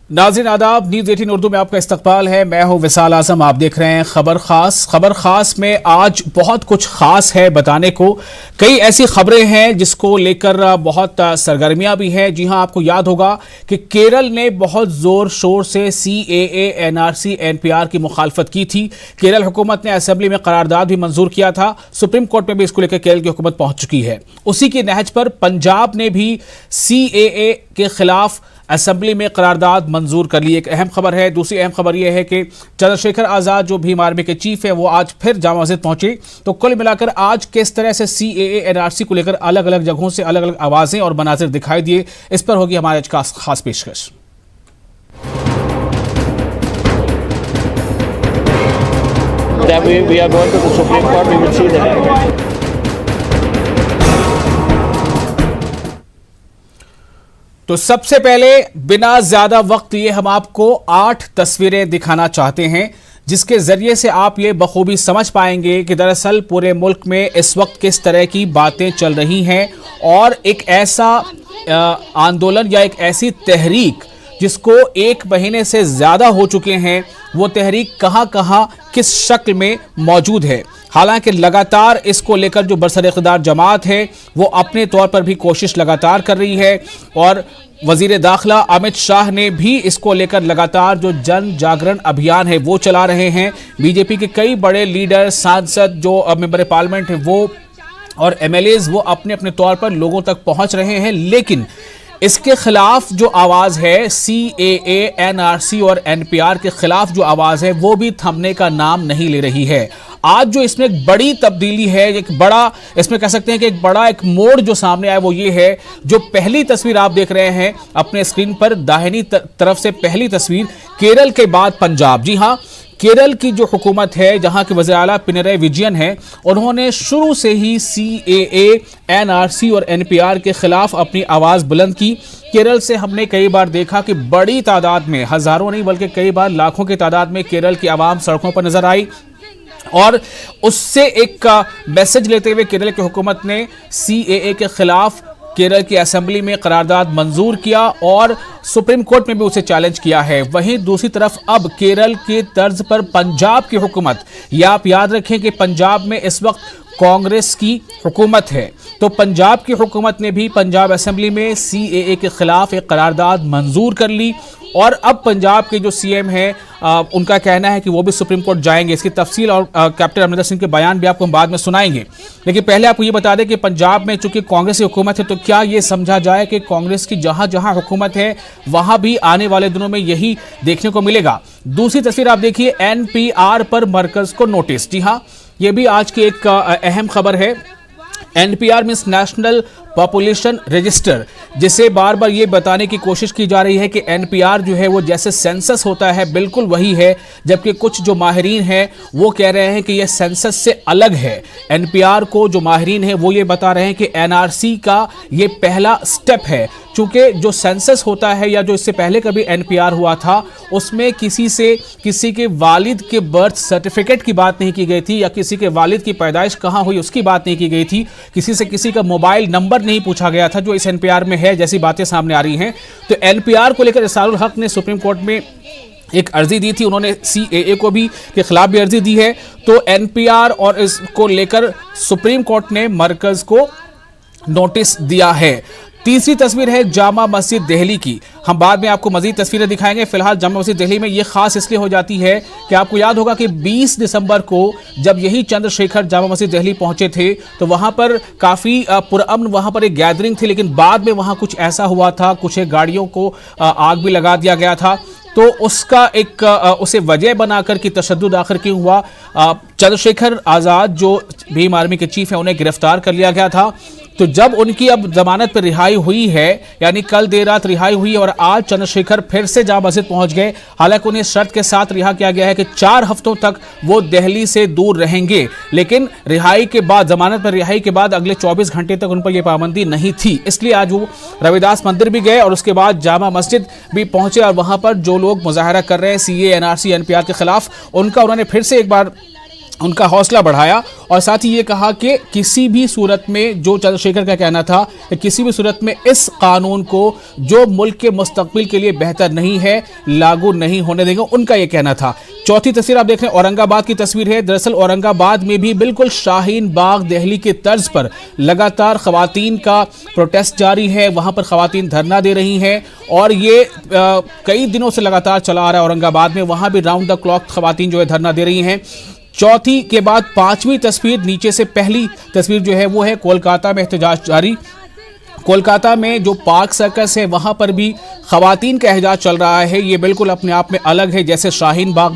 नाज़रीन आदाब, न्यूज़ 18 उर्दू में आपका इस्तकबाल है। मैं हूं विसाल आजम। आप देख रहे हैं खबर खास में आज बहुत कुछ खास है बताने को। कई ऐसी खबरें हैं जिसको लेकर बहुत सरगर्मियां भी हैं। जी हां, आपको याद होगा कि केरल ने बहुत जोर शोर से CAA NRC NPR की मुखालफत की थी। केरल हुकूमत ने असेंबली में करारदाद भी मंजूर किया था। सुप्रीम कोर्ट में भी इसको लेकर केरल की हुकूमत पहुंच चुकी है। उसी की नहज पर पंजाब ने भी CAA के खिलाफ असेंबली में करारदाद मंजूर कर ली। एक अहम खबर है। दूसरी अहम खबर यह है कि चंद्रशेखर आजाद जो भीम आर्मी के चीफ है वो आज फिर जामा मस्जिद पहुंचे। तो कुल मिलाकर आज किस तरह से CAA NRC को लेकर अलग अलग जगहों से अलग अलग आवाजें और मनाजिर दिखाई दिए, इस पर होगी हमारे आज का खास पेशकश। We are going to the Supreme Court. We will see that. तो सबसे पहले बिना ज्यादा वक्त लिए हम आपको 8 तस्वीरें दिखाना चाहते हैं जिसके जरिए से आप ये बखूबी समझ पाएंगे कि दरअसल पूरे मुल्क में इस वक्त किस तरह की बातें चल रही हैं और एक ऐसा आंदोलन या एक ऐसी तहरीक जिसको 1 महीने से ज्यादा हो चुके हैं, वो तहरीक कहां कहां किस शक्ल में मौजूद है। हालांकि लगातार इसको लेकर जो बरसर-ए-इक़्तिदार जमात है वो अपने तौर पर भी कोशिश लगातार कर रही है और वजीर दाखिला अमित शाह ने भी इसको लेकर लगातार जो जन जागरण अभियान है वो चला रहे हैं। बीजेपी के कई बड़े लीडर, सांसद, जो मेंबर पार्लियामेंट है वो और MLAs वो अपने अपने तौर पर लोगों तक पहुंच रहे हैं, लेकिन इसके खिलाफ जो आवाज है CAA NRC और NPR के खिलाफ जो आवाज है वो भी थमने का नाम नहीं ले रही है। आज जो इसमें एक बड़ी तब्दीली है, एक बड़ा इसमें कह सकते हैं कि एक मोड़ जो सामने आया वो ये है, जो पहली तस्वीर आप देख रहे हैं अपने स्क्रीन पर, दाहिनी तरफ से पहली तस्वीर, केरल के बाद पंजाब। जी हां, केरल की जो हुकूमत है, जहां के वज़ीर आला पिनरई विजयन है, उन्होंने शुरू से ही CAA NRC और NPR के खिलाफ अपनी आवाज बुलंद की। केरल से हमने कई बार देखा कि बड़ी तादाद में, हजारों नहीं बल्कि कई बार लाखों की तादाद में केरल की आवाम सड़कों पर नजर आई और उससे एक मैसेज लेते हुए केरल की हुकूमत ने CAA के खिलाफ केरल की असेंबली में करारदाद मंजूर किया और सुप्रीम कोर्ट में भी उसे चैलेंज किया है। वहीं दूसरी तरफ अब केरल के तर्ज पर पंजाब की हुकूमत, या आप याद रखें कि पंजाब में इस वक्त कांग्रेस की हुकूमत है, तो पंजाब की हुकूमत ने भी पंजाब असेंबली में CAA के खिलाफ एक करारदाद मंजूर कर ली और अब पंजाब के जो CM हैं उनका कहना है कि वो भी सुप्रीम कोर्ट जाएंगे। इसकी तफसील और कैप्टन अमरिंदर सिंह के बयान भी आपको हम बाद में सुनाएंगे, लेकिन पहले आपको ये बता दें कि पंजाब में चूंकि कांग्रेस की हुकूमत है तो क्या ये समझा जाए कि कांग्रेस की जहां जहां हुकूमत है वहां भी आने वाले दिनों में यही देखने को मिलेगा। दूसरी तस्वीर आप देखिए, NPR पर मरकज को नोटिस। जी हाँ, ये भी आज की एक अहम खबर है। NPR means national population register, जिसे बार बार ये बताने की कोशिश की जा रही है कि NPR जो है वो जैसे सेंसस होता है बिल्कुल वही है, जबकि कुछ जो माहिरीन हैं वो कह रहे हैं कि यह सेंसस से अलग है। NPR को जो माहिरीन है वो ये बता रहे हैं कि NRC का ये पहला स्टेप है, चूंकि जो सेंसस होता है या जो इससे पहले कभी NPR हुआ था उसमें किसी के वालिद के बर्थ सर्टिफिकेट की बात नहीं की गई थी या किसी के वालिद की पैदाइश कहाँ हुई उसकी बात नहीं की गई थी, किसी से किसी का मोबाइल नंबर नहीं पूछा गया था, जो इस NPR में है, जैसी बातें सामने आ रही हैं। तो NPR को लेकर इरसालुल हक ने सुप्रीम कोर्ट में एक अर्जी दी थी, उन्होंने CAA को भी के खिलाफ भी अर्जी दी है। तो NPR और इसको लेकर सुप्रीम कोर्ट ने मरकज को नोटिस दिया है। तीसरी तस्वीर है जामा मस्जिद दिल्ली की। हम बाद में आपको मजीद तस्वीरें दिखाएंगे। फिलहाल जामा मस्जिद दिल्ली में ये खास इसलिए हो जाती है कि आपको याद होगा कि 20 दिसंबर को जब यही चंद्रशेखर जामा मस्जिद दिल्ली पहुंचे थे तो वहां पर काफी पुरअमन वहां पर एक गैदरिंग थी, लेकिन बाद में वहां कुछ ऐसा हुआ था, कुछ गाड़ियों को आग भी लगा दिया गया था। तो उसका एक उसे वजह बनाकर कि तशद्दुद आखिर क्यों हुआ, चंद्रशेखर आजाद जो भीम आर्मी के चीफ है उन्हें गिरफ्तार कर लिया गया था। तो जब उनकी अब जमानत पर रिहाई हुई है, यानी कल देर रात रिहाई हुई और आज चंद्रशेखर फिर से जामा मस्जिद पहुंच गए। हालांकि उन्हें शर्त के साथ रिहा किया गया है कि 4 हफ्तों तक वो दिल्ली से दूर रहेंगे, लेकिन रिहाई के बाद, जमानत पर रिहाई के बाद अगले 24 घंटे तक उन पर यह पाबंदी नहीं थी। इसलिए आज वो रविदास मंदिर भी गए और उसके बाद जामा मस्जिद भी पहुंचे और वहां पर जो लोग मुजाहरा कर रहे हैं CAA NRC NPR के खिलाफ, उनका उन्होंने फिर से एक बार उनका हौसला बढ़ाया और साथ ही ये कहा कि किसी भी सूरत में, जो चंद्रशेखर का कहना था कि किसी भी सूरत में इस कानून को जो मुल्क के मुस्तकबिल के लिए बेहतर नहीं है लागू नहीं होने देंगे, उनका ये कहना था। चौथी तस्वीर आप देख रहे हैं, औरंगाबाद की तस्वीर है। दरअसल औरंगाबाद में भी बिल्कुल शाहीन बाग दिल्ली के तर्ज पर लगातार खवातीन का प्रोटेस्ट जारी है। वहां पर खवातीन धरना दे रही हैं और ये कई दिनों से लगातार चला आ रहा है औरंगाबाद में। वहां भी राउंड द क्लॉक खवातीन जो है धरना दे रही हैं। चौथी के बाद पांचवी तस्वीर, नीचे से पहली तस्वीर जो है वो है कोलकाता में एहतजाज जारी। कोलकाता में जो पार्क सर्कस है वहां पर भी खवातीन का एहतजाज चल रहा है। ये बिल्कुल अपने आप में अलग है, जैसे शाहीन बाग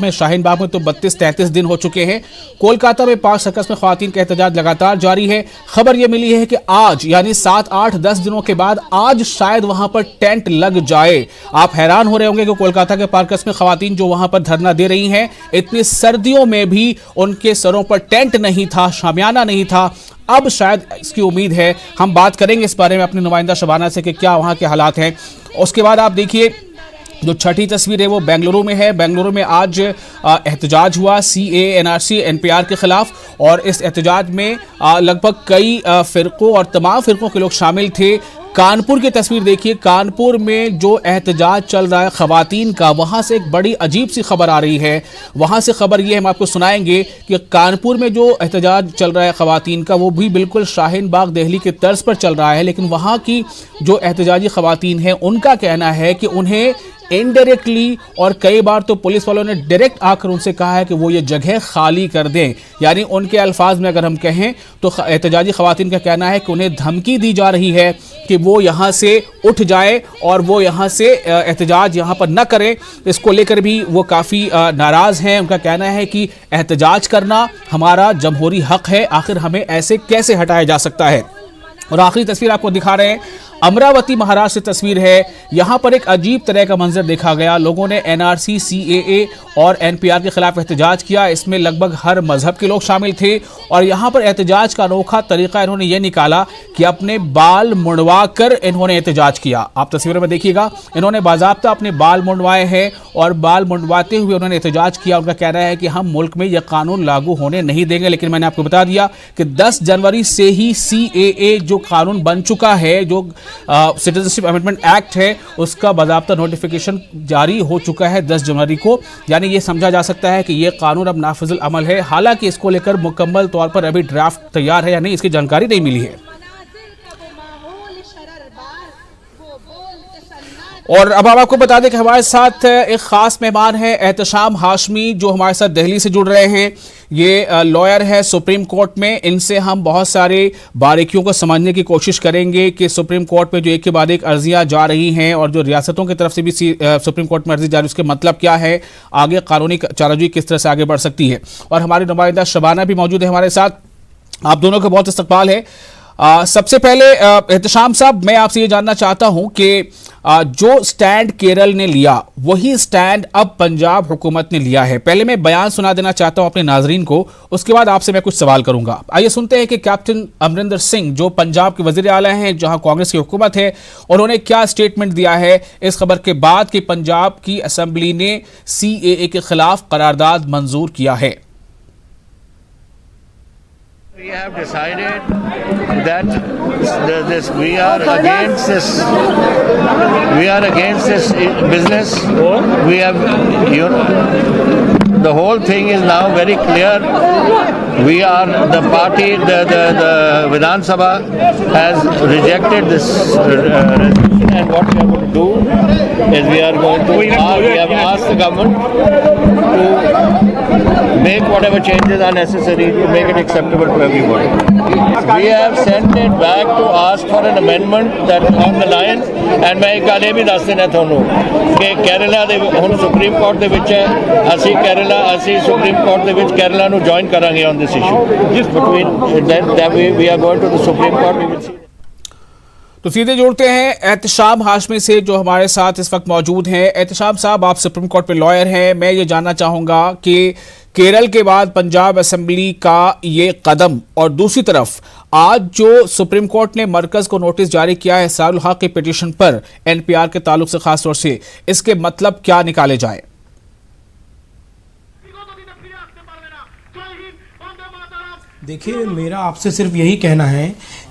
में तो 32-33 दिन हो चुके हैं। कोलकाता में पार्क सर्कस में खवातीन का एहतजाज लगातार जारी है। खबर ये मिली है कि आज यानी 7, 8, 10 दिनों के बाद आज शायद वहां पर टेंट लग जाए। आप हैरान हो रहे होंगे कि कोलकाता के पार्कस में खवातीन जो वहां पर धरना दे रही हैं, इतनी सर्दियों में भी उनके सरों पर टेंट नहीं था, शामियाना नहीं था। अब शायद इसकी उम्मीद है। हम बात करेंगे इस बारे में अपने नुमाइंदा शबाना से कि क्या वहां के हालात हैं। उसके बाद आप देखिए जो छठी तस्वीर है वो बेंगलुरु में है। बेंगलुरु में आज एहतजाज हुआ CAA NRC NPR के खिलाफ और इस एहतजाज में लगभग कई फिरकों और तमाम फिरकों के लोग शामिल थे। कानपुर की तस्वीर देखिए, कानपुर में जो एहतजाज चल रहा है खवातीन का, वहां से एक बड़ी अजीब सी खबर आ रही है। वहां से खबर ये हम आपको सुनाएंगे कि कानपुर में जो एहतजाज चल रहा है खवातीन का, वो भी बिल्कुल शाहीन बाग दिल्ली के तर्ज पर चल रहा है। लेकिन वहां की जो एहतजाजी खवातीन हैं, उनका कहना है कि उन्हें इनडायरेक्टली और कई बार तो पुलिस वालों ने डायरेक्ट आकर उनसे कहा है कि वो ये जगह खाली कर दें। यानी उनके अल्फाज में अगर हम कहें तो एहतजाजी खवातीन का कहना है कि उन्हें धमकी दी जा रही है कि वो यहाँ से उठ जाए और वो यहाँ से एहतजाज यहाँ पर न करें। इसको लेकर भी वो काफ़ी नाराज़ हैं। उनका कहना है कि एहतजाज करना हमारा जमहूरी हक है, आखिर हमें ऐसे कैसे हटाया जा सकता है। और आखिरी तस्वीर आपको दिखा रहे हैं, अमरावती महाराष्ट्र से तस्वीर है। यहां पर एक अजीब तरह का मंजर देखा गया। लोगों ने NRC CAA और NPR के खिलाफ एहतजाज किया। इसमें लगभग हर मजहब के लोग शामिल थे और यहां पर एहतजाज का अनोखा तरीका इन्होंने ये निकाला कि अपने बाल मुंडवा कर इन्होंने एहतजाज किया। आप तस्वीरों में देखिएगा, इन्होंने बाज़ाब्ता अपने बाल मुंडवाए हैं और बाल मुंडवाते हुए उन्होंने एहतजाज किया। उनका कहना है कि हम मुल्क में यह कानून लागू होने नहीं देंगे। लेकिन मैंने आपको बता दिया कि 10 जनवरी से ही CAA जो कानून बन चुका है, जो सिटीजनशिप अमेंडमेंट एक्ट है, उसका बाज़ाब्ता नोटिफिकेशन जारी हो चुका है 10 जनवरी को। यानी ये समझा जा सकता है कि ये कानून अब नाफिजुल अमल है। हालांकि इसको लेकर मुकम्मल तौर पर अभी ड्राफ्ट तैयार है या नहीं, इसकी जानकारी नहीं मिली है। और अब हम आपको बता दें कि हमारे साथ एक खास मेहमान है एहतशाम हाशमी, जो हमारे साथ दिल्ली से जुड़ रहे हैं। ये लॉयर है सुप्रीम कोर्ट में। इनसे हम बहुत सारे बारीकियों को समझने की कोशिश करेंगे कि सुप्रीम कोर्ट में जो एक के बाद एक अर्जियां जा रही हैं और जो रियासतों की तरफ से भी सुप्रीम कोर्ट में अर्जी जा रही है, उसके मतलब क्या है, आगे कानूनी चाराजोई किस तरह से आगे बढ़ सकती है। और हमारी नुमाइंदा शबाना भी मौजूद है हमारे साथ। आप दोनों का बहुत इस्तकबाल है। सबसे पहले एहतशाम साहब, मैं आपसे ये जानना चाहता हूं कि जो स्टैंड केरल ने लिया वही स्टैंड अब पंजाब हुकूमत ने लिया है। पहले मैं बयान सुना देना चाहता हूं अपने नाजरीन को, उसके बाद आपसे मैं कुछ सवाल करूंगा। आइए सुनते हैं कि कैप्टन अमरिंदर सिंह, जो पंजाब के वजीर आला हैं जहां कांग्रेस की हुकूमत है, उन्होंने क्या स्टेटमेंट दिया है इस खबर के बाद कि पंजाब की असेंबली ने CAA के खिलाफ करारदाद मंजूर किया है। We have decided that we are against this business. We have, the whole thing is now very clear. We are the party. The Vidhan Sabha has rejected this resolution, and what we are going to do is we have asked the government to make whatever changes are necessary to make it acceptable to everybody. We have sent it back to ask for an amendment that on the line, and मैं एक गल ये भी दस देना थानू कि केरला दे हुण सुप्रीम कोर्ट दे विच है, असी सुप्रीम कोर्ट दे विच केरला नू ज्वाइन करांगे on this issue. Between that we are going to the Supreme Court. We will see. तो सीधे जोड़ते हैं एहतशाम हाशमी से, जो हमारे साथ इस वक्त मौजूद हैं। एहतशाम साहब, आप सुप्रीम कोर्ट पे लॉयर हैं। मैं ये जानना चाहूँगा कि केरल के बाद पंजाब असेंबली का ये कदम, और दूसरी तरफ आज जो सुप्रीम कोर्ट ने मरकज़ को नोटिस जारी किया है सारुल हक की पिटीशन पर NPR के ताल्लुक से खास तौर से, इसके मतलब क्या निकाले जाए? देखिए, मेरा आपसे सिर्फ यही कहना है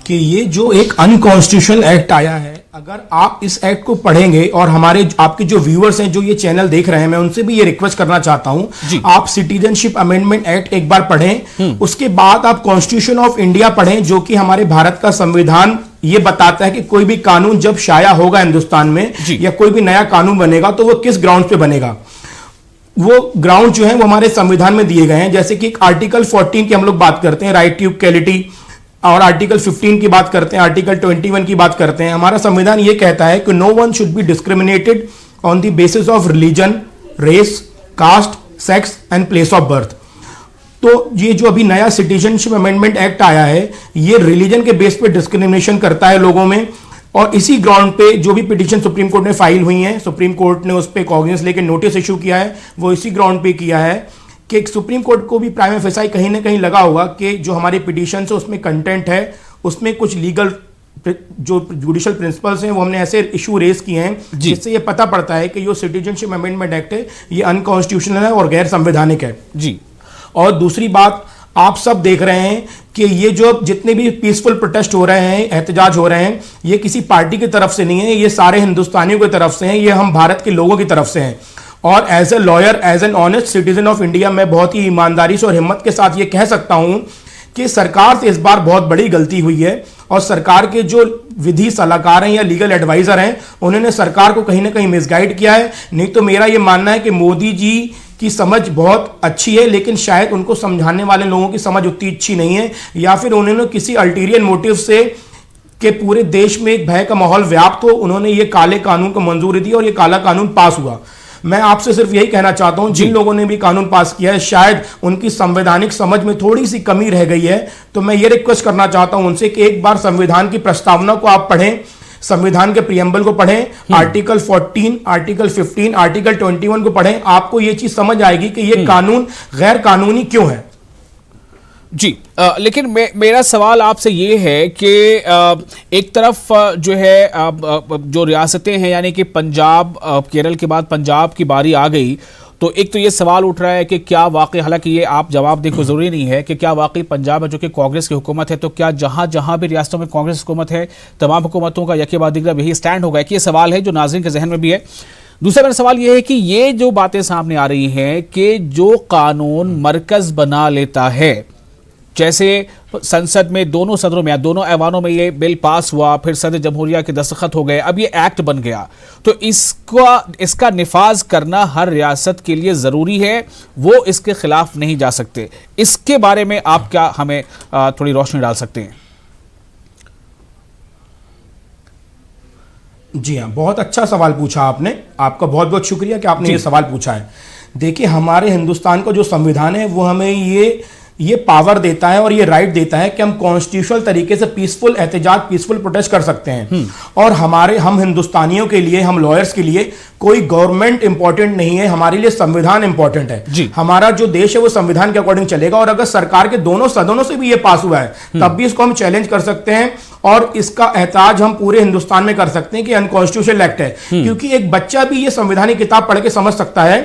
कि ये जो एक अनकॉन्स्टिट्यूशनल एक्ट आया है, अगर आप इस एक्ट को पढ़ेंगे और हमारे आपके जो व्यूअर्स हैं जो ये चैनल देख रहे हैं, मैं उनसे भी ये रिक्वेस्ट करना चाहता हूं, आप सिटीजनशिप अमेंडमेंट एक्ट एक बार पढ़ें, उसके बाद आप कॉन्स्टिट्यूशन ऑफ इंडिया पढ़ें, जो कि हमारे भारत का संविधान ये बताता है कि कोई भी कानून जब शाया होगा हिंदुस्तान में या कोई भी नया कानून बनेगा तो वो किस ग्राउंड पे बनेगा। वो ग्राउंड जो है वो हमारे संविधान में दिए गए हैं। जैसे कि आर्टिकल 14 की हम लोग बात करते हैं, राइट टू इक्वलिटी, और आर्टिकल 15 की बात करते हैं, आर्टिकल 21 की बात करते हैं। हमारा संविधान ये कहता है कि no one should be discriminated on the basis of religion, race, caste, sex and place of birth. तो ये जो अभी नया सिटीजनशिप अमेंडमेंट एक्ट आया है, ये रिलीजन के बेस पे डिस्क्रिमिनेशन करता है लोगों में, और इसी ग्राउंड पे जो भी पिटीशन सुप्रीम कोर्ट में फाइल हुई है, सुप्रीम कोर्ट ने उस पर कॉग्निजेंस लेके नोटिस इशू किया है, वो इसी ग्राउंड पे किया है कि सुप्रीम कोर्ट को भी प्राइमा फेसाई कहीं ना कहीं लगा होगा कि जो हमारे पिटीशन है उसमें कंटेंट है, उसमें कुछ लीगल जो जुडिशियल प्रिंसिपल्स हैं वो हमने ऐसे इशू रेज किए हैं जिससे ये पता पड़ता है कि जो सिटीजनशिप अमेंडमेंट एक्ट है ये अनकॉन्स्टिट्यूशनल है और गैर संवैधानिक है जी। और दूसरी बात, आप सब देख रहे हैं कि ये जो जितने भी पीसफुल प्रोटेस्ट हो रहे हैं, एहतजाज हो रहे हैं, ये किसी पार्टी की तरफ से नहीं है, ये सारे हिंदुस्तानियों की तरफ से हैं, ये हम भारत के लोगों की तरफ से हैं। और as a lawyer, as an honest citizen of India, मैं बहुत ही ईमानदारी से और हिम्मत के साथ ये कह सकता हूं कि सरकार से इस बार बहुत बड़ी गलती हुई है, और सरकार के जो विधि सलाहकार हैं या लीगल एडवाइजर हैं, उन्होंने सरकार को कहीं ना कहीं मिसगाइड किया है। नहीं तो मेरा ये मानना है कि मोदी जी की समझ बहुत अच्छी है, लेकिन शायद उनको समझाने वाले लोगों की समझ उतनी अच्छी नहीं है, या फिर उन्होंने किसी अल्टीरियर मोटिव से कि पूरे देश में एक भय का माहौल व्याप्त हो, उन्होंने ये काले कानून को मंजूरी दी और ये काला कानून पास हुआ। मैं आपसे सिर्फ यही कहना चाहता हूं, जिन लोगों ने भी कानून पास किया है शायद उनकी संवैधानिक समझ में थोड़ी सी कमी रह गई है, तो मैं ये रिक्वेस्ट करना चाहता हूं उनसे कि एक बार संविधान की प्रस्तावना को आप पढ़ें, संविधान के प्रियम्बल को पढ़ें, आर्टिकल 14, आर्टिकल 15, आर्टिकल 21 को पढ़ें, आपको यह चीज समझ आएगी कि यह कानून गैर कानूनी क्यों है जी। लेकिन मेरा सवाल आपसे ये है कि एक तरफ जो है जो रियासतें हैं, यानी कि पंजाब, केरल के बाद पंजाब की बारी आ गई, तो एक तो ये सवाल उठ रहा है कि क्या वाकई, हालांकि ये आप जवाब देखो जरूरी नहीं है, कि क्या वाकई पंजाब में जो कि कांग्रेस की हुकूमत है, तो क्या जहां जहां भी रियासतों में कांग्रेस हुकूमत है तमाम हुकूमतों का यके बाद दिगरा यही स्टैंड होगा? कि ये सवाल है जो नाज़रीन के जहन में भी है। दूसरा मेरा सवाल ये है कि ये जो बातें सामने आ रही हैं कि जो कानून मरकज बना लेता है, जैसे संसद में दोनों सदनों में, दोनों ऐवानों में ये बिल पास हुआ, फिर सदर जमहूरिया के दस्तखत हो गए, अब ये एक्ट बन गया, तो इसका निफाज करना हर रियासत के लिए ज़रूरी है, वो इसके खिलाफ नहीं जा सकते। इसके बारे में आप क्या हमें थोड़ी रोशनी डाल सकते हैं? जी हाँ, बहुत अच्छा सवाल पूछा आपने, आपका बहुत बहुत शुक्रिया कि आपने ये सवाल पूछा है। देखिए, हमारे हिंदुस्तान का जो संविधान है वो हमें ये पावर देता है और ये राइट देता है कि हम कॉन्स्टिट्यूशनल तरीके से पीसफुल एहतजाज, पीसफुल प्रोटेस्ट कर सकते हैं। और हम हिंदुस्तानियों के लिए, हम लॉयर्स के लिए कोई गवर्नमेंट इंपॉर्टेंट नहीं है, हमारे लिए संविधान इंपॉर्टेंट है। हमारा जो देश है वो संविधान के अकॉर्डिंग चलेगा, और अगर सरकार के दोनों सदनों से भी ये पास हुआ है तब भी इसको हम चैलेंज कर सकते हैं, और इसका एहताज हम पूरे हिंदुस्तान में कर सकते हैं कि अनकॉन्स्टिट्यूशनल एक्ट है। क्योंकि एक बच्चा भी ये संवैधानिक किताब पढ़ के समझ सकता है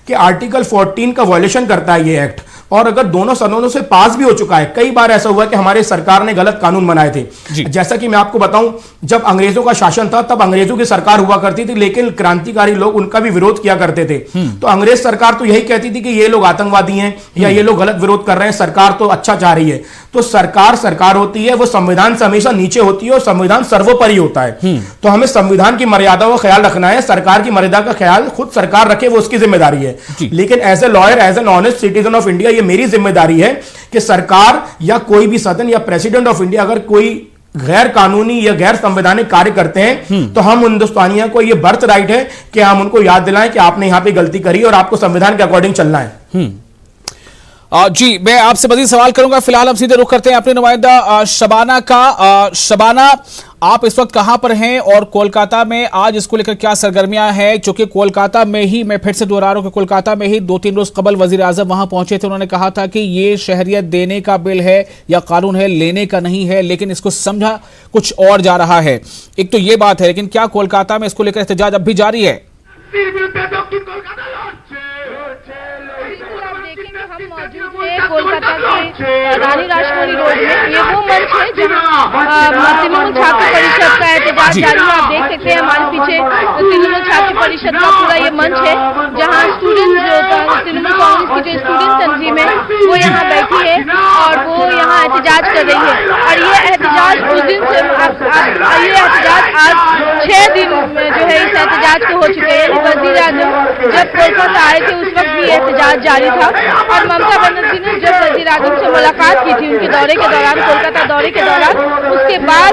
कि आर्टिकल 14 का वायलेशन करता है ये एक्ट, और अगर दोनों सदनों से पास भी हो चुका है। कई बार ऐसा हुआ कि हमारे सरकार ने गलत कानून बनाए थे। जैसा कि मैं आपको बताऊं, जब अंग्रेजों का शासन था तब अंग्रेजों की सरकार हुआ करती थी, लेकिन क्रांतिकारी लोग उनका भी विरोध किया करते थे। तो अंग्रेज सरकार तो यही कहती थी कि ये लोग आतंकवादी हैं या ये लोग गलत विरोध कर रहे हैं, सरकार तो अच्छा चाह रही है। तो सरकार होती है, वो संविधान से हमेशा नीचे होती है और संविधान सर्वोपरि होता है। तो हमें संविधान की मर्यादा का ख्याल रखना है, सरकार की मर्यादा का ख्याल खुद सरकार रखे, वो उसकी जिम्मेदारी है। लेकिन as a lawyer, as an honest citizen of India, ये मेरी जिम्मेदारी है कि सरकार या कोई भी सदन या प्रेसिडेंट ऑफ इंडिया अगर कोई गैर कानूनी या गैर संवैधानिक कार्य करते हैं तो हम हिंदुस्तानियों को यह बर्थ राइट है कि हम उनको याद दिलाएं कि आपने यहां पे गलती करी और आपको संविधान के अकॉर्डिंग चलना है। जी, मैं आपसे मजीद सवाल करूंगा। फिलहाल हम सीधे रुख करते हैं अपने नुमाइंदा शबाना का। शबाना, आप इस वक्त कहां पर हैं और कोलकाता में आज इसको लेकर क्या सरगर्मियां हैं? चूंकि कोलकाता में ही, मैं फिर से दोहरा रहा हूं कि कोलकाता में ही 2-3 रोज कबल वजीर आजम वहां पहुंचे थे। उन्होंने कहा था कि ये शहरियत देने का बिल है या कानून है, लेने का नहीं है, लेकिन इसको समझा कुछ और जा रहा है। एक तो ये बात है, लेकिन क्या कोलकाता में इसको लेकर एहतजाज अब भी जारी है? हम मौजूद हैं कोलकाता के रानी राजमौली रोड में, ये वो मंच है जहाँ तृणमूल छात्र परिषद का एहतजाज जारी है। आप देख सकते हैं हमारे पीछे तृणमूल छात्र परिषद का पूरा ये मंच है, जहाँ स्टूडेंट जो तृणमूल कांग्रेस की जो स्टूडेंट तंजीम है वो यहाँ बैठी है और वो यहाँ एहतजाज कर रही है। और ये एहतजाज उस दिन से ये एहतजाज आज 6 दिन जो है इस एहतजाज के हो चुके हैं। वजीर आजम जब कोलकाता आए थे उस वक्त भी एहतजाज जारी था और ममता बनर्जी ने जब वजीर आजम से मुलाकात की थी उनके दौरे के दौरान, कोलकाता दौरे के दौरान, उसके बाद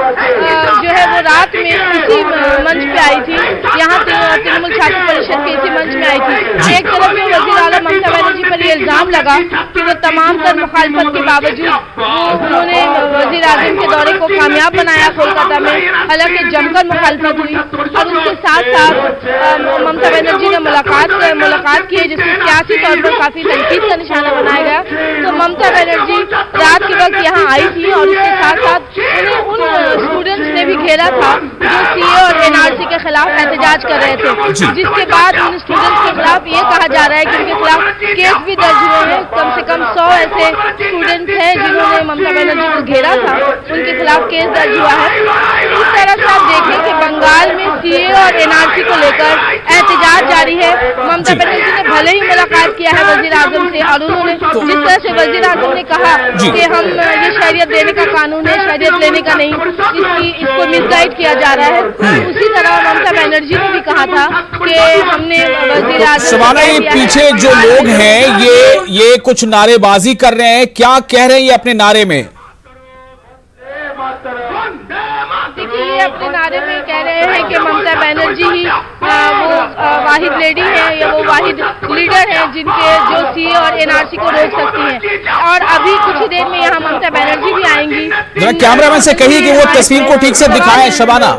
जो है वो रात में इसी मंच पे आई थी, यहाँ तृणमूल छात्र परिषद के इसी मंच में आई थी। एक तरफ में वजीर आला ममता बनर्जी पर ये इल्जाम लगा कि वो तमाम तर मुखालफत के बावजूद उन्होंने वजीर आजम के दौरे को कामयाब बनाया कोलकाता में, हालांकि जमकर मुखालफत हुई। और उसके साथ साथ ममता बनर्जी ने मुलाकात की जिसमें सियासी तौर पर काफी तनकीद का निशाना बनाया गया। तो ममता बनर्जी रात के वक्त यहाँ आई थी और उसके साथ साथ उन्हें उन स्टूडेंट्स ने भी घेरा था जो सीए और एनआरसी के खिलाफ एहतजाज कर रहे थे, जिसके बाद उन स्टूडेंट्स के खिलाफ ये कहा जा रहा है कि उनके खिलाफ केस भी दर्ज हुए हैं। कम से कम 100 ऐसे स्टूडेंट्स हैं जिन्होंने ममता बनर्जी को घेरा था, उनके खिलाफ केस दर्ज हुआ है। इस तरह से आप देखें कि बंगाल में सीए और एनआरसी को लेकर एहतजाज जारी है। ममता बनर्जी ने भले ही मुलाकात किया है वजीर आजम से और उन्होंने जिस तरह से वजीर आजम ने कहा कि हम ये शरीयत देने का कानून है, शरीयत लेने का नहीं, इसको मिसगाइड किया जा रहा है, उसी तरह ममता बनर्जी ने भी कहा था कि हमने वजीर आजम शबाना, ये पीछे जो लोग हैं ये कुछ नारेबाजी कर रहे हैं, क्या कह रहे हैं ये अपने नारे में? देखिए ये अपने नारे में कह रहे हैं कि ममता बनर्जी ही वो वाहिद लेडी है या वो वाहिद लीडर है जो सीए और एनआरसी को रोक सकती हैं। और अभी कुछ ही देर में यहाँ ममता बनर्जी भी आएंगी। जरा कैमरामैन से कहिए कि वो तस्वीर को ठीक से दिखाएं शबाना।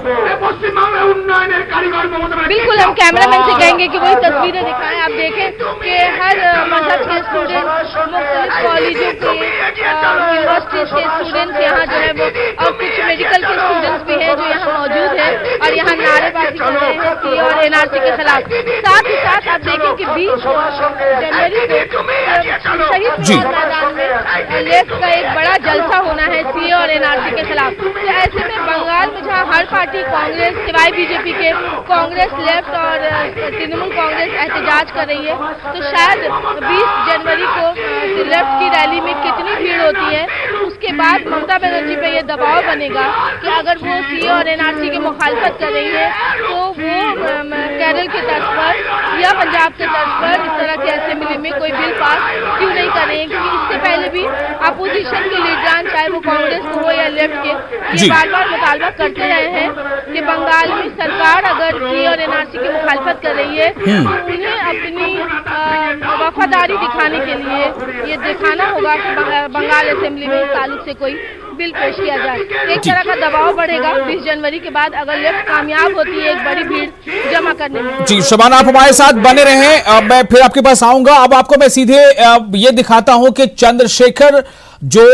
बिल्कुल, हम कैमरामैन से कहेंगे कि वही तस्वीरें दिखाएं। आप देखें कि हर मजहब के स्टूडेंट, मुख्तलिफ कॉलेजों के, यूनिवर्सिटीज के स्टूडेंट्स यहाँ जो है वो और कुछ मेडिकल के स्टूडेंट्स भी हैं जो यहाँ मौजूद हैं और यहाँ नारेबाजी कर रहे हैं सीए और एनआरसी के खिलाफ। साथ ही साथ आप देखें कि 20 जनवरी को शहीद मैदान में लेफ्ट का एक बड़ा जलसा होना है सीए और एनआरसी के खिलाफ। तो ऐसे में बंगाल में जहाँ हर पार्टी कांग्रेस सिवाय बीजेपी के, कांग्रेस लेफ्ट और तृणमूल कांग्रेस एहतजाज कर रही है, तो शायद 20 जनवरी को लेफ्ट की रैली में कितनी भीड़ होती है उसके बाद ममता बनर्जी पे ये दबाव बनेगा कि अगर वो सीए और एनआरसी की मुखालफत कर रही है तो वो केरल के तर्ज पर या पंजाब के तर्ज पर इस तरह के असेंबली में कोई बिल पास क्यों नहीं कर रहे हैं, क्योंकि इससे पहले भी अपोजिशन के लीडरान चाहे वो कांग्रेस को हो या लेफ्ट के, ये बार बार मुतालबा करते रहे हैं कि बंगाल में सरकार अगर सीए और एनआरसी की मुखालफत कर रही है तो उन्हें अपनी वफादारी दिखाने के लिए ये दिखाना होगा कि बंगाल असेंबली में इस ताल्लुक से कोई बिल पेश किया जाए। एक तरह का दबाव बढ़ेगा 20 जनवरी के बाद अगर लेफ्ट कामयाब होती है एक बड़ी भीड़ जमा करने में। जी शबाना, आप हमारे साथ बने रहें, मैं फिर आपके पास आऊंगा। अब आपको मैं सीधे ये दिखाता हूं कि चंद्रशेखर जो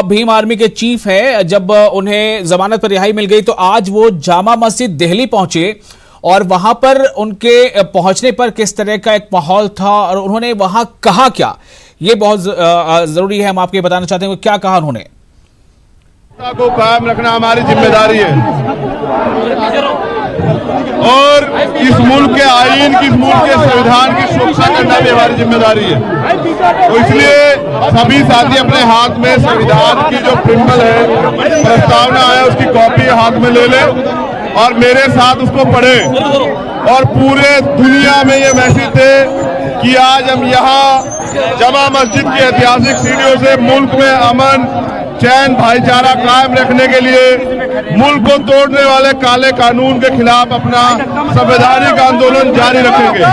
भीम आर्मी के चीफ हैं, जब उन्हें जमानत पर रिहाई मिल गई तो आज वो जामा मस्जिद दिल्ली पहुंचे और वहां पर उनके पहुंचने पर किस तरह का एक माहौल था और उन्होंने वहां कहा क्या, ये बहुत जरूरी है। हम आपको बताना चाहते हैं क्या कहा उन्होंने। को कायम रखना हमारी जिम्मेदारी है और इस मुल्क के आईन की, इस मुल्क के संविधान की सुरक्षा करना भी हमारी जिम्मेदारी है। तो इसलिए सभी साथी अपने हाथ में संविधान की जो प्रिंबल है, प्रस्तावना है, उसकी कॉपी हाथ में ले ले और मेरे साथ उसको पढ़े और पूरे दुनिया में ये मैसेज दे कि आज हम यहाँ जमा मस्जिद की ऐतिहासिक सीढ़ियों से मुल्क में अमन, चैन, भाईचारा कायम रखने के लिए मुल्क को तोड़ने वाले काले कानून के खिलाफ अपना संवैधानिक आंदोलन जारी रखेंगे।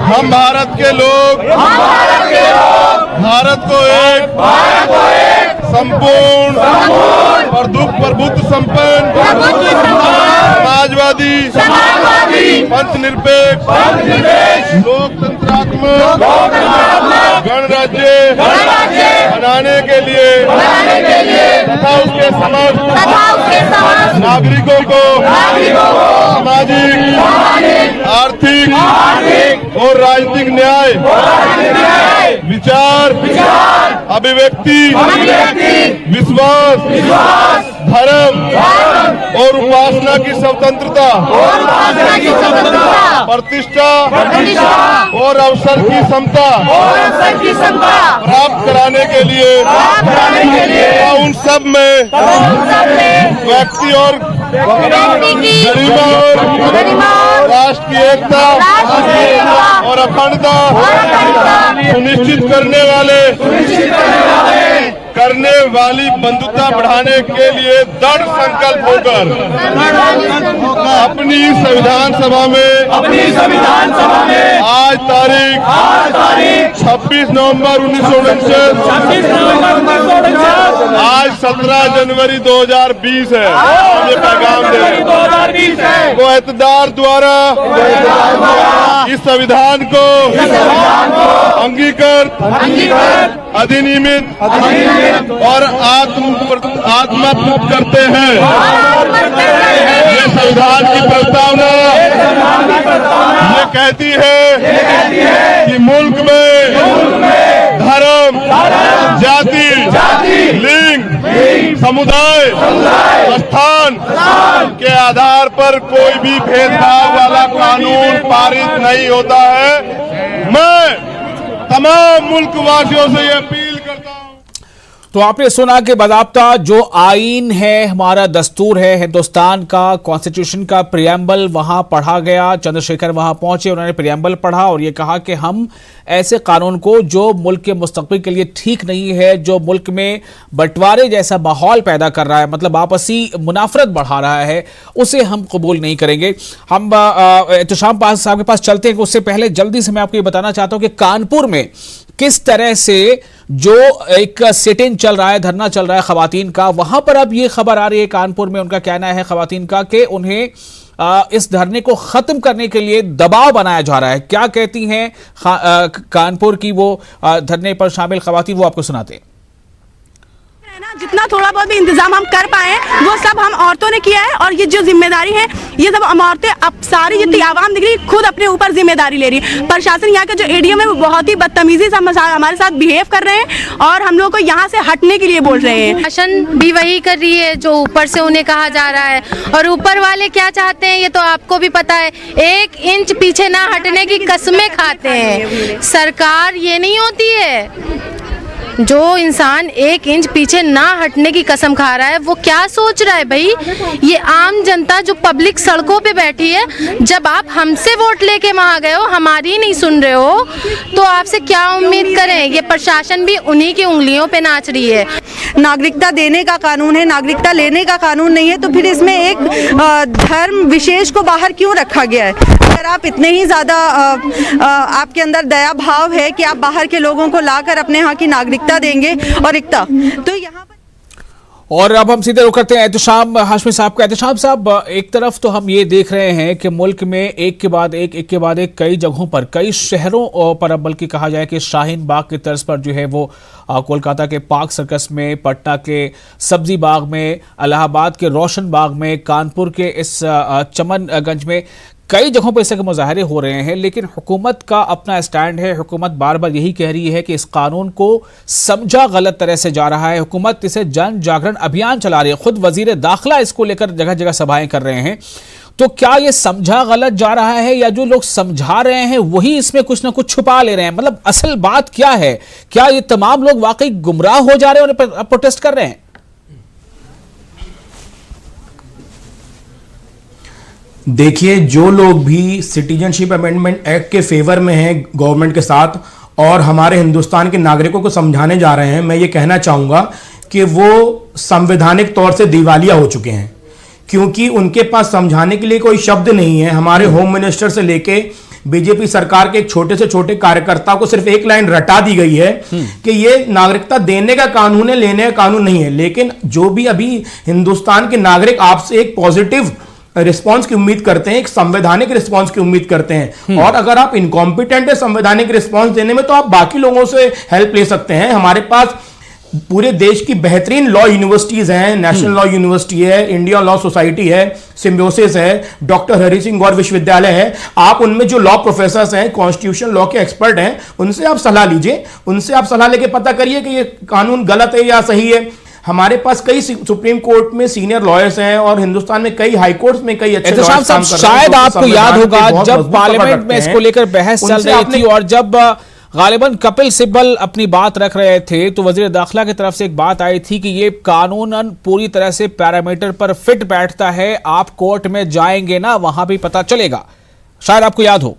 हम भारत के लोग भारत को एक संपूर्ण और दुख प्रभुत्व संपन्न समाजवादी पंथनिरपेक्ष लोकतंत्रात्मक गणराज्य बनाने के लिए तथा उसके समस्त नागरिकों को सामाजिक, आर्थिक और राजनीतिक न्याय विचार, अभिव्यक्ति, विश्वास, धर्म और उपासना की स्वतंत्रता, प्रतिष्ठा और अवसर की समता प्राप्त कराने के लिए उन सब में व्यक्ति और गरिमा और राष्ट्र की एकता और अखंडता सुनिश्चित करने वाली बंधुता बढ़ाने के लिए दृढ़ संकल्प होकर अपनी संविधान सभा में आज तारीख 26 नवंबर 1949 आज 17 जनवरी 2020 है। ये पैगाम दे रहे हैं को एतदार द्वारा इस संविधान को अंगीकृत, अधिनियमित और आत्मपूर्ण करते हैं। ये संविधान की प्रस्तावना ये कहती है कि मुल्क में धर्म, जाति, लिंग, समुदाय, स्थान के आधार पर कोई भी भेदभाव वाला कानून पारित नहीं होता है। मैं तमाम मुल्क वासियों से ये अपील करता हूं। तो आपने सुना कि बाकायदा जो आईन है, हमारा दस्तूर है हिंदुस्तान का, कॉन्स्टिट्यूशन का प्रियम्बल वहां पढ़ा गया। चंद्रशेखर वहां पहुंचे, उन्होंने प्रियम्बल पढ़ा और ये कहा कि हम ऐसे कानून को जो मुल्क के मुस्तकबिल के लिए ठीक नहीं है, जो मुल्क में बंटवारे जैसा माहौल पैदा कर रहा है, मतलब आपसी मुनाफरत बढ़ा रहा है, उसे हम कबूल नहीं करेंगे। हम एहतशाम साहब के पास चलते हैं। उससे पहले जल्दी से मैं आपको ये बताना चाहता हूं कि कानपुर में किस तरह से जो एक सिट इन चल रहा है, धरना चल रहा है खवातीन का, वहां पर अब ये खबर आ रही है कानपुर में उनका कहना है खवातीन का कि उन्हें इस धरने को खत्म करने के लिए दबाव बनाया जा रहा है। क्या कहती हैं कानपुर की वो धरने पर शामिल खवातीन, वो आपको सुनाते हैं। जितना थोड़ा बहुत भी इंतजाम हम कर पाए वो सब हम औरतों ने किया है और ये जो जिम्मेदारी है ये सब हम औरतें अब सारी जितनी आवाम दिख रही खुद अपने ऊपर जिम्मेदारी ले रही है। प्रशासन यहाँ का जो एडीएम है वो बहुत ही बदतमीजी से हमारे साथ बिहेव कर रहे हैं और हम लोग को यहाँ से हटने के लिए बोल रहे हैं। प्रशासन भी वही कर रही है जो ऊपर से उन्हें कहा जा रहा है और ऊपर वाले क्या चाहते हैं ये तो आपको भी पता है। 1 इंच पीछे ना हटने की कसमें खाते हैं। सरकार ये नहीं होती है। जो इंसान 1 इंच पीछे ना हटने की कसम खा रहा है वो क्या सोच रहा है भाई। ये आम जनता जो पब्लिक सड़कों पे बैठी है, जब आप हमसे वोट लेके वहाँ गए हो, हमारी नहीं सुन रहे हो, तो आपसे क्या उम्मीद करें। ये प्रशासन भी उन्हीं की उंगलियों पे नाच रही है। नागरिकता देने का कानून है, नागरिकता लेने का कानून नहीं है, तो फिर इसमें एक धर्म विशेष को बाहर क्यों रखा गया है। अगर आप इतने ही ज़्यादा आपके अंदर दया भाव है कि आप बाहर के लोगों को लाकर अपने यहाँ की नागरिकता देंगे और एकता, तो यहाँ पर। और अब हम सीधे रुख करते हैं एहतशाम हाशमी साहब का। एहतशाम साहब, एक तरफ तो हम ये देख रहे हैं कि मुल्क में एक के बाद एक कई जगहों पर, कई शहरों पर, अब बल्कि कहा जाए कि शाहीन बाग की तर्ज पर जो है वो कोलकाता के पार्क सर्कस में, पटना के सब्जी बाग में, इलाहाबाद के रोशन बाग में, कानपुर के इस चमनगंज में कई जगहों पर इस तरह के मुजाहरे हो रहे हैं। लेकिन हुकूमत का अपना स्टैंड है। हुकूमत बार बार यही कह रही है कि इस कानून को समझा गलत तरह से जा रहा है। हुकूमत इसे जन जागरण अभियान चला रही है। खुद वजीर दाखिला इसको लेकर जगह जगह सभाएं कर रहे हैं। तो क्या ये समझा गलत जा रहा है या जो लोग समझा रहे हैं वही इसमें कुछ ना कुछ छुपा ले रहे हैं? मतलब असल बात क्या है? क्या ये तमाम लोग वाकई गुमराह हो जा रहे हैं और प्रोटेस्ट कर रहे हैं? देखिए, जो लोग भी सिटीजनशिप अमेंडमेंट एक्ट के फेवर में हैं गवर्नमेंट के साथ और हमारे हिंदुस्तान के नागरिकों को समझाने जा रहे हैं, मैं ये कहना चाहूँगा कि वो संवैधानिक तौर से दिवालिया हो चुके हैं, क्योंकि उनके पास समझाने के लिए कोई शब्द नहीं है। हमारे होम मिनिस्टर से लेके बीजेपी सरकार के एक छोटे से छोटे कार्यकर्ता को सिर्फ एक लाइन रटा दी गई है कि ये नागरिकता देने का कानून है, लेने का कानून नहीं है। लेकिन जो भी अभी हिंदुस्तान के नागरिक आपसे एक पॉजिटिव रिस्पांस की उम्मीद करते हैं, एक संवैधानिक रिस्पांस की उम्मीद करते हैं, और अगर आप इनकॉम्पिटेंट है संवैधानिक रिस्पांस देने में तो आप बाकी लोगों से हेल्प ले सकते हैं। हमारे पास पूरे देश की बेहतरीन लॉ यूनिवर्सिटीज हैं, नेशनल लॉ यूनिवर्सिटी है, इंडियन लॉ सोसाइटी है, सिम्बियोसिस है, डॉक्टर हरि सिंह गौर विश्वविद्यालय है। आप उनमें जो लॉ प्रोफेसर्स हैं, कॉन्स्टिट्यूशन लॉ के एक्सपर्ट हैं, उनसे आप सलाह लीजिए, उनसे आप सलाह लेके पता करिए कि ये कानून गलत है या सही है। हमारे पास कई सुप्रीम कोर्ट में सीनियर लॉयर्स हैं और हिंदुस्तान में कई हाई कोर्ट में कई अच्छे लॉयर्स काम कर रहे हैं। शायद आपको याद होगा जब पार्लियामेंट में इसको लेकर बहस चल रही थी और जब गालिबन कपिल सिब्बल अपनी बात रख रहे थे तो वजीर दाखिला की तरफ से एक बात आई थी कि ये कानूनन पूरी तरह से पैरामीटर पर फिट बैठता है, आप कोर्ट में जाएंगे ना वहां भी पता चलेगा। शायद आपको याद हो।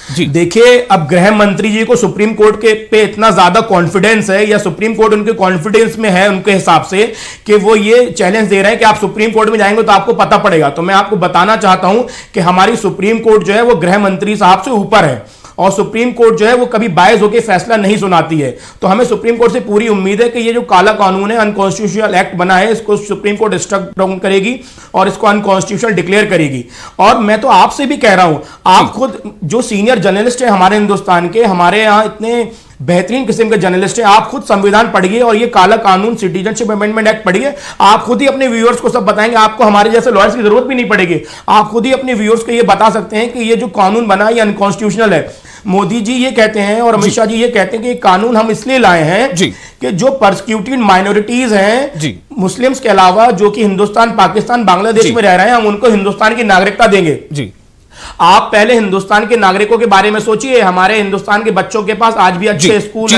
जी देखिए, अब गृह मंत्री जी को सुप्रीम कोर्ट के पे इतना ज्यादा कॉन्फिडेंस है या सुप्रीम कोर्ट उनके कॉन्फिडेंस में है उनके हिसाब से कि वो ये चैलेंज दे रहे हैं कि आप सुप्रीम कोर्ट में जाएंगे तो आपको पता पड़ेगा। तो मैं आपको बताना चाहता हूं कि हमारी सुप्रीम कोर्ट जो है वो गृह मंत्री साहब से ऊपर है और सुप्रीम कोर्ट जो है वो कभी बायस होकर फैसला नहीं सुनाती है। तो हमें सुप्रीम कोर्ट से पूरी उम्मीद है कि ये जो काला कानून है, अनकॉन्स्टिट्यूशनल एक्ट बना है, इसको सुप्रीम कोर्ट स्ट्रक डाउन करेगी और इसको अनकॉन्स्टिट्यूशनल डिक्लेयर करेगी। और मैं तो आपसे भी कह रहा हूं, आप खुद जो सीनियर जर्नलिस्ट है हमारे हिंदुस्तान के, हमारे यहां इतने बेहतरीन किस्म के जर्नलिस्ट हैं, आप खुद संविधान पढ़िए और ये काला कानून सिटीजनशिप अमेंडमेंट एक्ट पढ़िए। आप खुद ही अपने व्यूअर्स को सब बताएंगे, आपको हमारे जैसे लॉयर्स की जरूरत भी नहीं पड़ेगी। आप खुद ही अपने व्यूअर्स को ये बता सकते हैं कि ये जो कानून बना है ये अनकॉन्स्टिट्यूशनल है। मोदी जी ये कहते हैं और अमित शाह जी ये कहते हैं कि ये कानून हम इसलिए लाए हैं कि जो परसिक्यूटेड माइनॉरिटीज हैं, मुस्लिम्स के अलावा, जो कि हिंदुस्तान, पाकिस्तान, बांग्लादेश में रह रहे हैं, हम उनको हिंदुस्तान की नागरिकता देंगे। आप पहले हिंदुस्तान के नागरिकों के बारे में सोचिए। हमारे हिंदुस्तान के बच्चों के पास आज भी अच्छे स्कूल,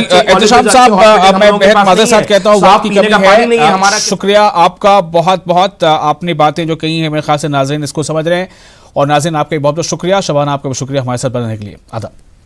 शुक्रिया आपका बहुत बहुत। आपने बातें जो कही है मेरे ख्याल से नाज़रीन इसको समझ रहे हैं और नाज़रीन आपका बहुत बहुत शुक्रिया। शबाना आपका शुक्रिया हमारे साथ बनने के लिए। आदा।